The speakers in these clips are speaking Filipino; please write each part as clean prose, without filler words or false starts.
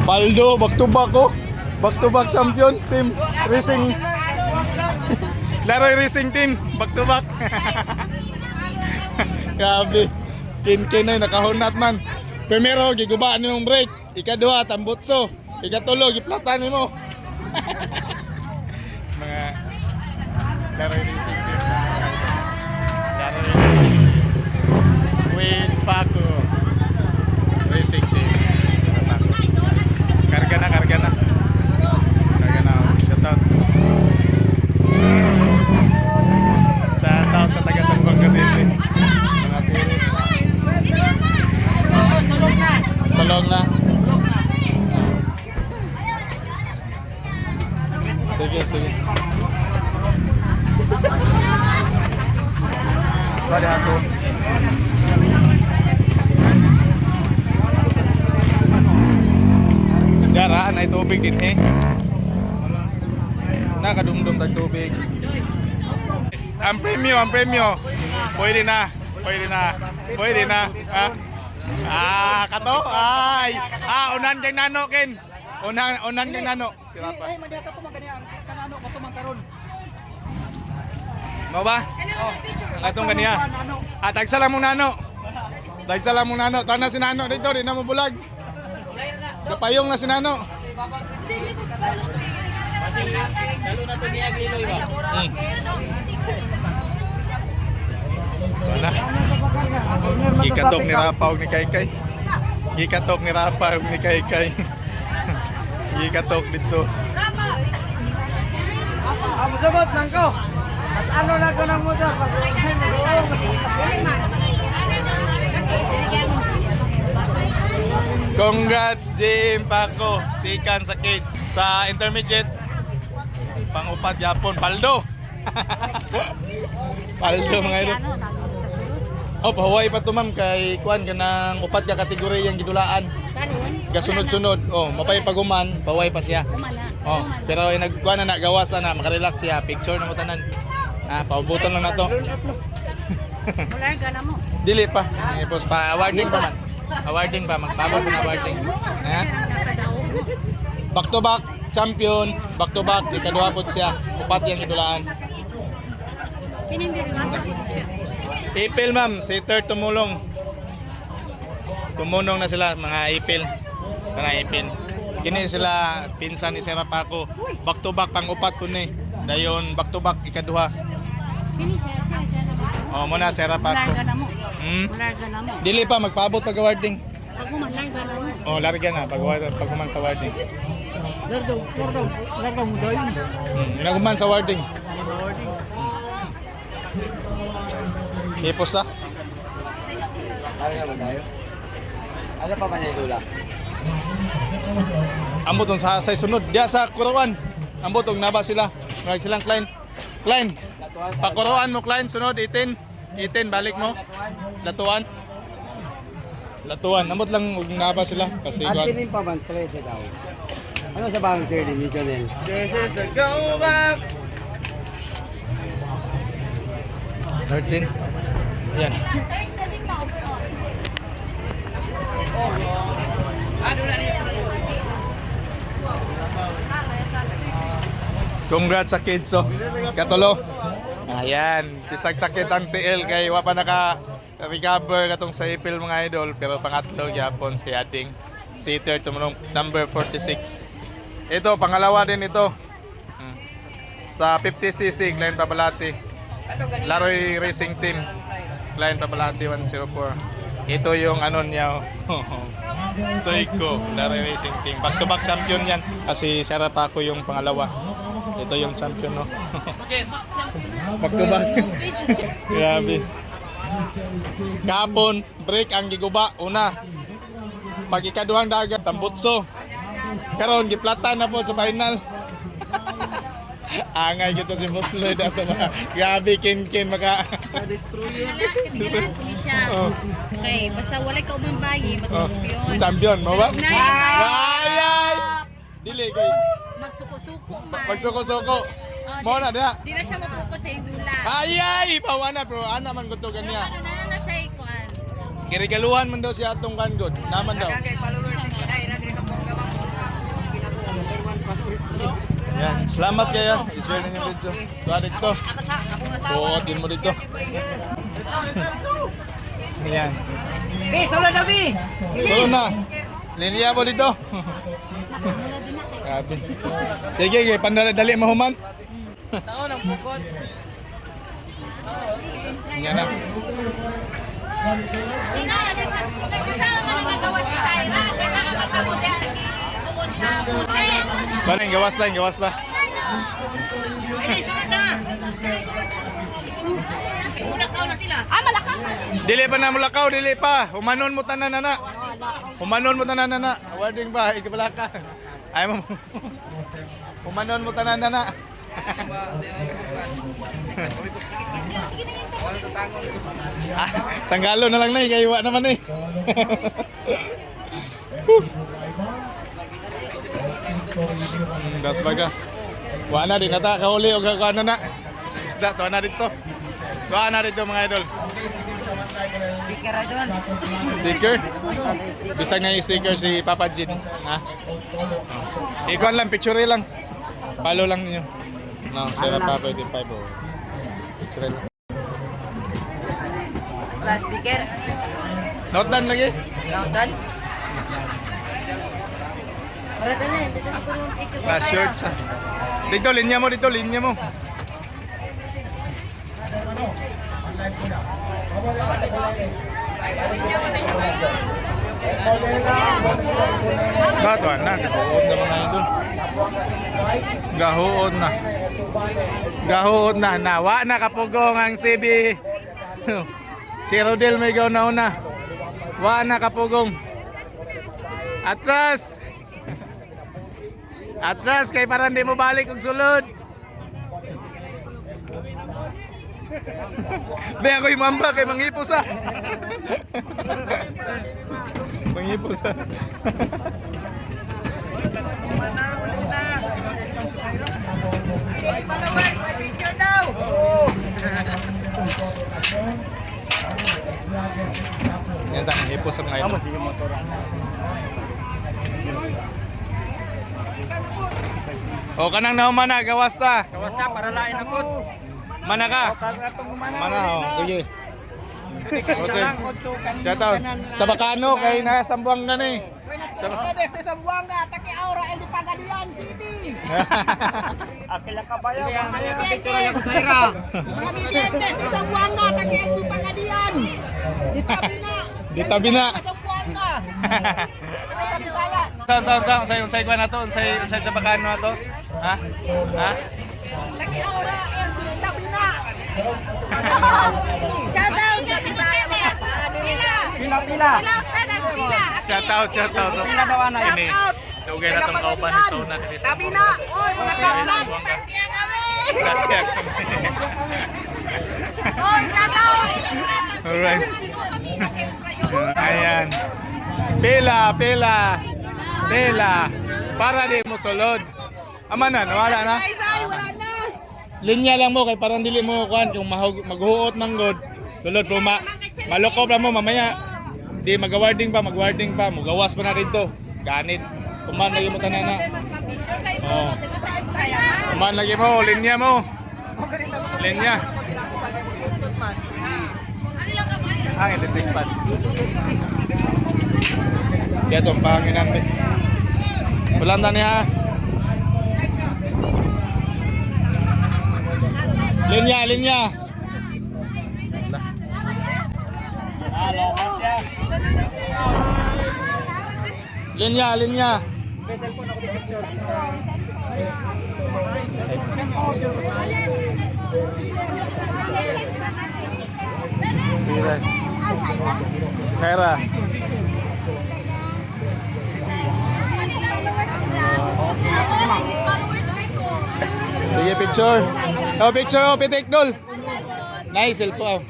Paldo, back to back ko. Back to back champion team racing. Laroy racing team, back to back. Grabe. Kin na nakahunat man. Primero gigubaan nimong brake, ikaduha tambutso, ikatulo giplatan nimo. Mga laroy racing team. Laroy with Paco racing team. Karga na. Karga na. Shout out. Shout out sa taga Sambuanga City. Mga piris. Tulong na. Sige. Bali ako. Gara, na tubig din eh. Nakadumdum tag tubig. Ang premyo. Pwede na. Kato. Ay. Unan kang nano ken. Unan kang nano. Sira pa. Ay, madya ka to maganian. Kanano ka to mangkaron. Mo ba? Ang atong ganiya. Tagsalam mo nano. Taon na si nano dito, di na mo bulag. Kapayong na si nano. Kasi lalo na to niya Gliloy ba? Wala. Gikatok ni Rapaw ni Kaykay. Gikatok dito. Amo sabot nangko. Mas ano na ko ng motor pas Congrats Jim Paco, sikan sa kids sa intermediate. Pangupat yapon paldo. Paldo mga idol. Oh, pahuway pa to ma'am kay kuan kanang upat ka kategorya yang gidulaan. Gasunod-sunod. Oh, mapay paguman, pahuway pa siya. Oh, pero nagkuan na gawas na makarelax siya. Picture na mo tanan. Paubuton lang na to. Wala gana mo. Dili pa. Tapos pa awarding pa man. Awarding pa, magpabot ng awarding. Back to back champion, back to back ikaduha pod siya. Upat yang gidulaan. Kining diri masa. Ipil ma'am, si third tumulong. Tumunong na sila mga ipil. Ipil. Kini sila pinsan ni Sera Paco. Back to back pang upat kun ni. Dayon back to back ikaduha. Kini siya na. Muna Sera Paco. Larga na mo. Larga na mo. Dili pa magpaabot pag awarding. Pag man larga na mo. Larga na pag uman sa awarding. Larga mo dayon. Naguman sa awarding. Ipos na. Ano pa man idula? Ambot on sa sunod. Diya sa Kuruan. Ambot og naba sila. Marag silang client. Client. Pakuruan mo client sunod 18. 18 balik mo. Latuan. Ambot lang og naba sila kasi Antilin pa man 13 daw. Ano sa bang 30 ni Jonel? This is a go back. 13. Yan. Congrats sa kids Katulo. Ayan, bisag sakit ang TL kay wa pa naka-recover katong sa April mga idol pero pangatlo gyapon si Ading. Seater tumulong number 46. Ito pangalawa din ito. Sa 50cc Glenn Pabalati. Laroy Racing Team. Glenn Pabalati 104. Ito yung ano niya. Soiko, Laroy Racing Team. Back to back champion yan. Kasi Sera Paco yung pangalawa. Ito yung champion no. Back to back. Grabe. Kapon, break ang giguba. Una. Pag ikaduhang dagat, tambutso. Karon giplatan na po sa final. Angay gito si Boss Lloyd ato ba. Grabe kin maka Destroy. Katingala ko ni siya. Okay, basta wala ka ubang bayi, champion. Champion mo ba? Ay! Dili kay Magsuko-suko man. magsuko-suko. Mo na dia. Di na siya mapokus sa idula. Ay! Pawana bro, ana man gutugan niya. Ano na siya ikuan. Girigaluhan man daw siya atong kan god. Naman daw. Kay palulor si Sinay ra diri sa Bongga bang. Salamat kayo. I-share ninyo yung video. Tuwa dito. Buotin mo dito. Ayan. Be, solo na, Be! Solo na. Linya mo dito. Grabe. Sige, pandali mahuman. Taon ang bukod. Yan na. Baling, gawas lang, gawas lang. Dili pa na mulakaw, dili pa. Humanon mo tanan na. Humanon mo tanan na. Awarding ba? Ikabala ka. Ay mo. Humanon mo tanan na. Ah, tanggalo na lang na, kaywa naman eh. Das baga. Wa na din nata kahuli o ano na. Isda to na dito. Wa na dito mga idol. Speaker na doon. Sticker? Bisag na yung sticker si Papa Jin. Ha? Ikaw lang, picture lang. Follow lang niyo. No, Sarah Papa 85 o. Picture lang. Speaker. Note down lagi. Nautan. Parata na, dito na po yung picture. Last short sa. Dito, linya mo dito, linya mo. Gato na, gahuod na mga idol. Gahuod na. Gahuod na. Nawa na kapugong ang CB. Si Rodel may gaw na una. Wa na kapugong. Atras. Atras kay parang di mo balik og sulod. Be ako yung mamba kay mangipos ah. Mangipos ah. Followers, my picture daw! Yan ta mangipos sa mga idol. O kanang nahuman na, gawas ta. Kawas na, para lain ako. Mana ka? Mana, oh, sige. Jose. Shout out. Sa Bacano, kay nasambuang na ni. Desde Zamboanga, Taki Aura, El Pagadian City. Akila ka ba yan? Mga bibiyentes de Zamboanga, Taki El Pagadian. Dita bina. Zamboanga. Unsay kwa na to? Unsay sa Bacano na to? Ha? Ha? Taki Aura, El Tabina. Shout out sa Pila. Shout out. Pila daw ana. Ini. Dugay na tong kauban ni Sona ni sa. Tabina, oy mga tablan. Tangkiya kami. Oh, shout out. Alright. Ayan. Pila. Para di mo sulod. Ama na, nawala na. Ay, wala na. Linya lang mo kay parang dili mo kuan kung maghuot ng god. Sulod po maloko pa mo mamaya. Di magawarding pa, mugawas pa na dito. Ganit. Kuman lagi mo tanan na. Oh. Kuman lagi mo, linya mo. Linya. Ang electric pad. Kaya itong panginan be. Ulam na niya. Linya. Linya. Sige. Sarah. Sige, picture. Oh, picture. Oh, pitik dul. Nice, cellphone.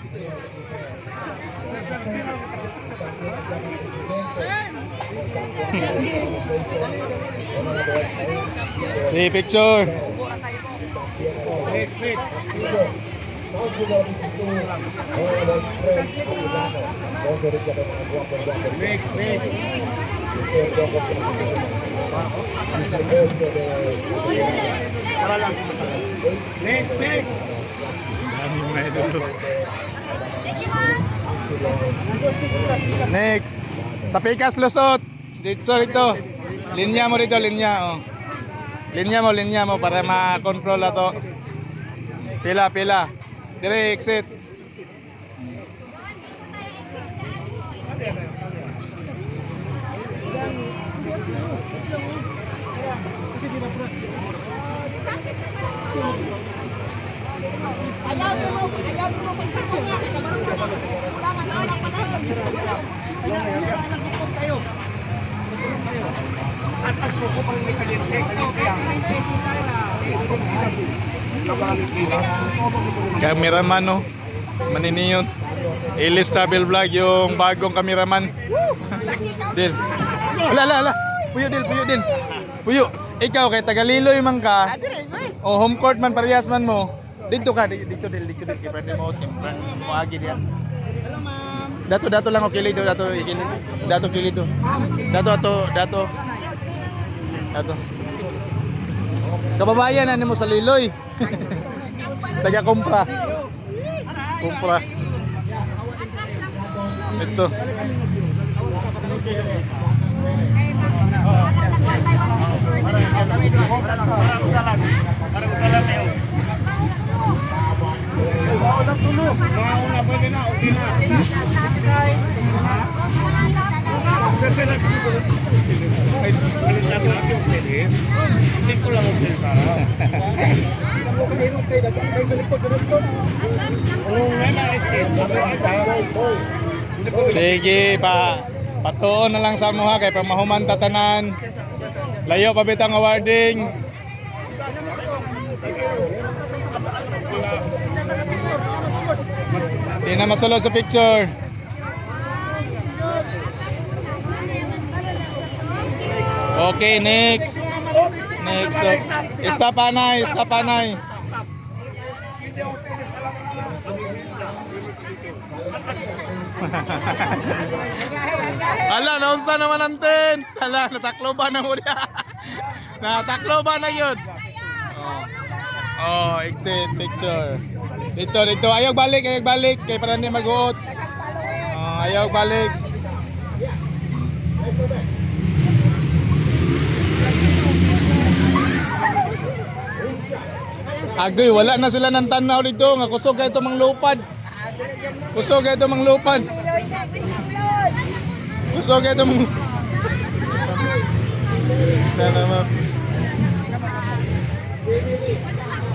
Sige, picture. Next. Next, next. Dami mga idol. Thank you, ma'am. Next. Sa Pikas Lusot. Dito. Linya mo rito, linya. Oh. Linya mo para ma-control na to. Pila. Dire, exit. Ayaw mo pagkakunga. Kita ba nung kailangan na ng panahon. Atas mo ko pang may kalinsek. Cameraman, no? Maniniyot. Ilis Travel Vlog, yung bagong cameraman. Dil. Ala. Puyo, Dil. Puyo. Ikaw, kay Tagaliloy man ka. O home court man, parehas man mo. Dito ka, dito Dil. Kaya pwede mo, mo agi diyan. Hello, ma'am. Dato lang o kilido, dato kilido. Dato. Kababayan na mo sa Liloy. Taga kumpra. Ito. Sige pa. Patuon na lang sa mo ha kay pamahuman tatanan. Layo pa bitang awarding. Di na masulod sa picture. Okay, next. Stop anay. Ala, naunsa naman ang tent. Ala, natakloban na muna. Natakloban na yun. Oh, exit picture. Dito. Ayaw balik. Kaya para hindi mag-uot. Oh, ayaw balik. Agoy, wala na sila ng tanaw dito. Nga kusog kayo itong manglupad. Kusog kayo itong manglupad.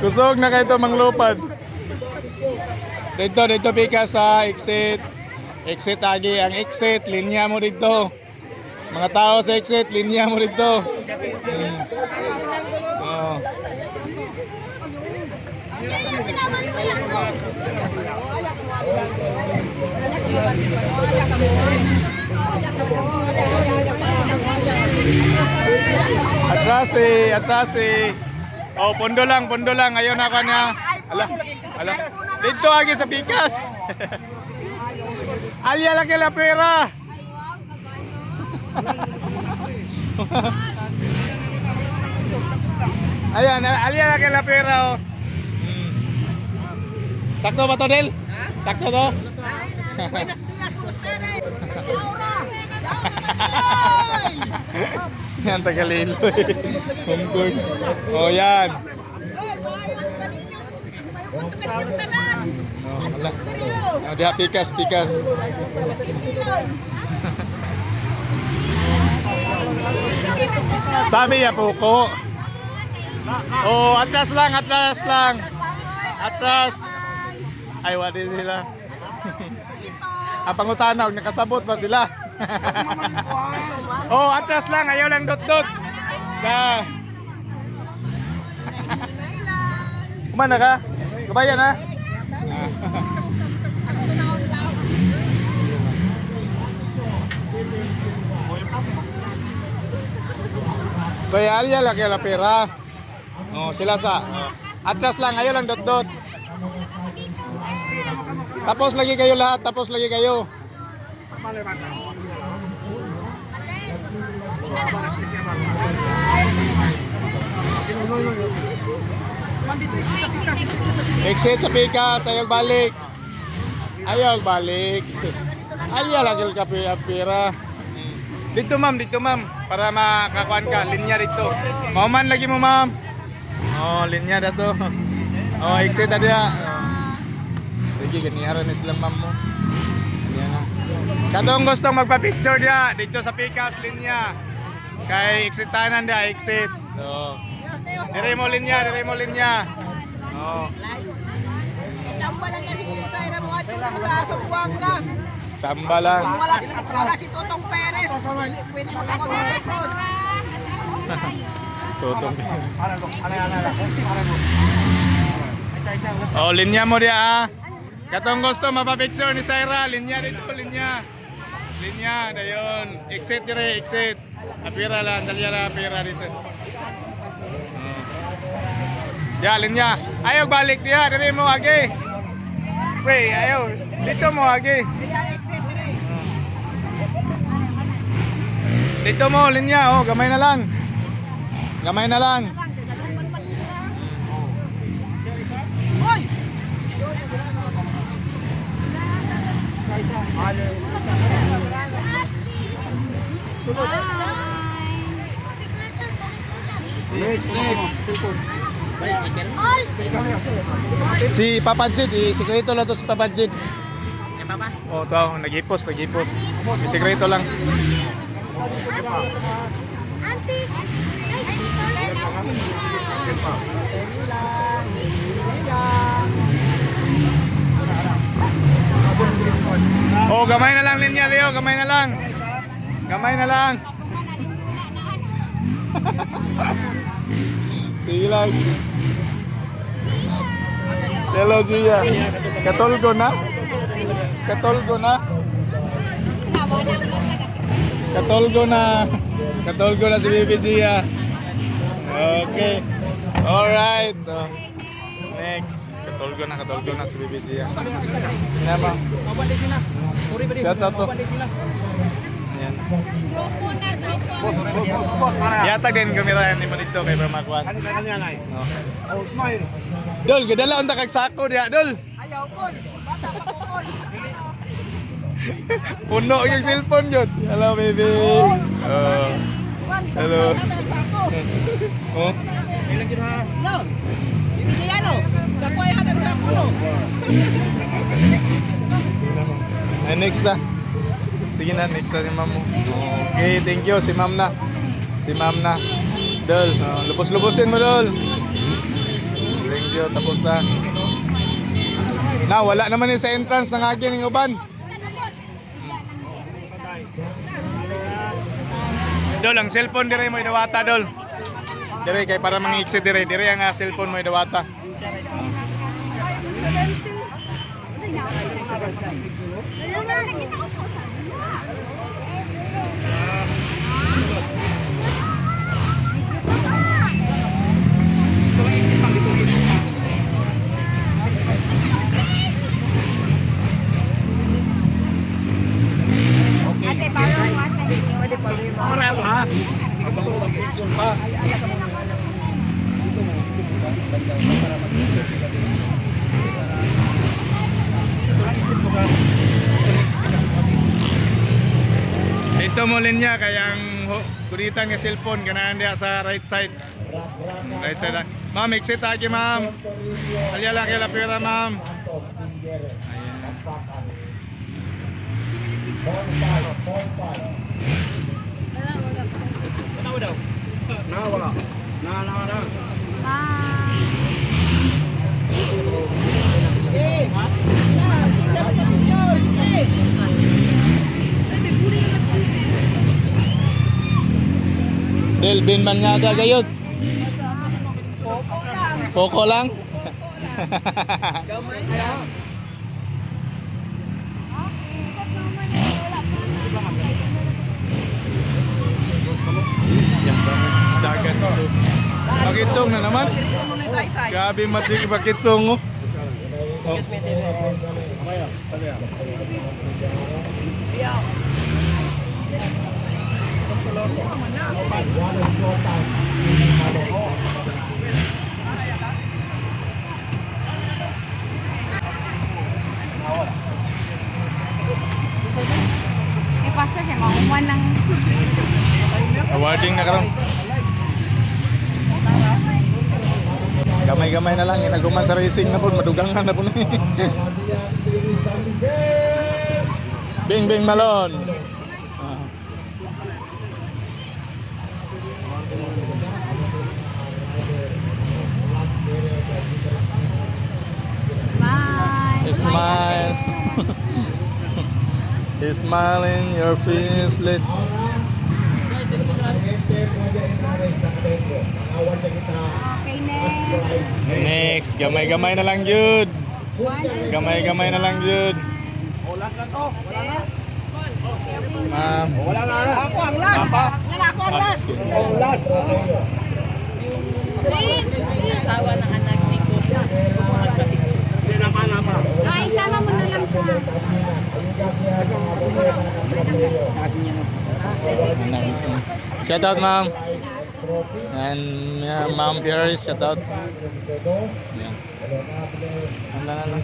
Kusog na kayo itong manglupad. Dito pika sa exit. Exit agi. Ang exit, linya mo dito. Mga tao sa exit, linya mo dito. Oh. Atras eh. Oh, pondo lang. Ayaw na ka na. Ala. Dito agi sa Pikas. Alya lang kila pera. Ayan, alya lang kila pera oh. Sakto ba to, Del? Sakto to? Yan, Tagaliloy. Home court. O, yan. Wala. O, diha, Pikas. Sabi ya po ko. O, atras lang. Atras. Ay, wadi sila. Ang pangutanaw, nakasabot ba sila? Oh, atras lang, ayaw lang dot-dot. Kumana ka? Kabayan ha? Kaya alya lang kaya pera. Oh, sila sa atras lang, ayaw lang dot-dot. Tapos lagi kayo lahat, Ma'am, dito exit sa pikas. Exit sa pikas, ayaw balik. Ayaw balik. Ayaw lagi kape apira. Dito ma'am, para makakuan ka, linya dito. Mauman lagi mo ma'am. Oh, linya na to. Oh, exit na dia. Sige, ganyaran na silang ma'am mo. Yan na. Katong gustong magpa-picture dia dito sa pikas, linya. Kay exitanan dia, exit. So, dire mo linya. Oh. Tamba lang kasi kung sa ina mo at sa Zamboanga. Tamba lang. Wala si Totong Perez. Pwede magkakot ng Petron. Tutong. Oh, linya mo dia ah. Katong gusto mapapicture ni Syra, linya dito, linya. Linya, dayon. Exit dire, exit. Apira lang, dalya lang apira dito. Ya, linya. Ayaw balik dia, dire mo agi. Pre, ayaw. Dito mo agi. Dito mo, linya. Oh, gamay na lang. Gamay na lang. Next. Si Papa Jid, sikreto lang to si Papa Jid. Yan ba ba? Oh, to, nag-ipos. Sikreto lang. Auntie! Oh, gamay na lang linya, Leo, gamay na lang. Gamay na lang. Sige lang. Hello, Gia. Katulgo na? Katulgo na? Katulgo na. Katulgo na si Bibi Gia. Okay. Alright. Oh. Next. Katulgo na si Bibi Gia. Kenapa? Shout out to. Ayan. Yatag din kamera ni mo dito kay Brahmakuan. Oh, smile. Dol, gadala unta kag sako diha, Dol. Ayaw ko. Bata pa ko ko. Puno yung cellphone yun. Hello, baby. Oh. Hello. Oh. No. Ibigay ano? Kako ay hatag sa puno. Next na. Sige na, next na si ma'am mo. Okay, thank you. Si ma'am na. Dol, lubos-lubosin mo, Dol. Thank you, tapos na. Na, wala naman yung sa entrance ng agin ng uban. Dol, ang cellphone dire mo idawata, Dol. Dire kay para mangi-exit dire ang cellphone mo idawata. Ate, parang what? Dito mo linya kayang kunitan nga cellphone ganahan diha sa right side. Right side. Ma'am, exit lagi, ma'am. Alya lang kay lapira, ma'am. Delvin Manyaga gayud. Foko lang. Dagan to. Bakitsong na naman. Grabe matsik bakitsong. Oh. Gamay-gamay na lang, inaguman sa racing na po, madugangan na po na. Bing Bing Malon. Ah. Smile. Smile. Smile in your face. Okay, next. Next, gamay-gamay na lang yun. Gamay-gamay na lang yun. Wala na to. Wala na. Ma'am. Wala na. Ako ang last. Yan ako ang last. Ang last. Asawa ng anak ni Kuya. Hindi na pa. Ay, sama mo na lang siya. Shout out, ma'am. And ma'am Pierre, shout out. Yan. Ano lang.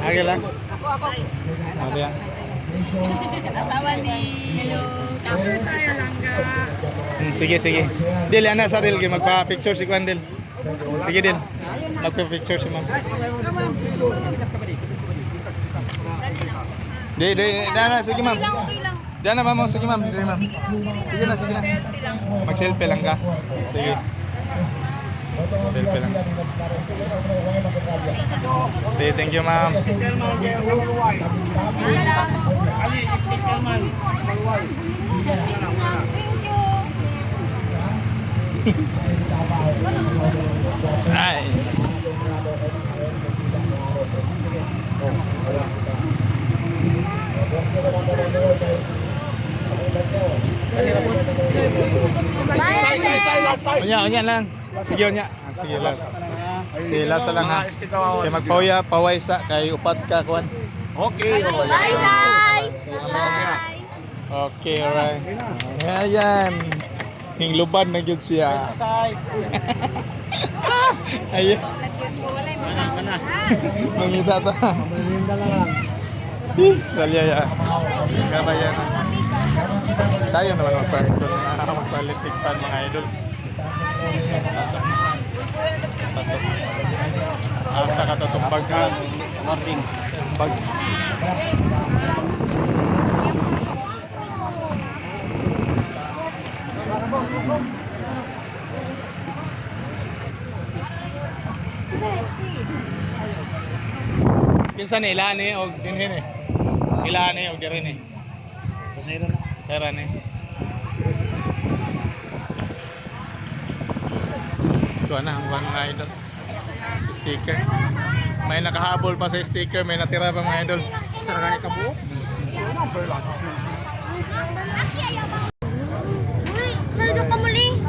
Okay lang. Ako. Ano yan? Asawa ni Kasur tayo lang ka. Sige. Dil, ana sa Dil, magpa-picture si Kwan Dil. Sige Dil, magpa-picture si ma'am. Di, dana, sige ma'am. Okay lang. Dana ma'am, sige ma'am. Dili ma'am. Sige na. Mag-selfie lang ka. Sige. Selfie lang. Sige, thank you ma'am. Ay. Unya lang. Sige unya. Sige last. Sige last lang ha. Kay magpaway sa kay upat ka kuan. Okay. Sige mamaya. Okay, alright. Ayan. Hingluban na gyud siya. Ayan. Walay mo. Mangita ta. Salya ya. Gabayan. Tayo naman magpalitik pa mga idol. Pasok. Asa ka tutumbag ka. Morning. Bag. Pinsan ilan ni og dinhin eh. Ilan ni og dirin eh. Sayran eh. Ito na ang mga idol. Sticker. May nakahabol pa sa sticker, may natira pa mga idol. Saragani ka buo? Uy, saldo ka muli.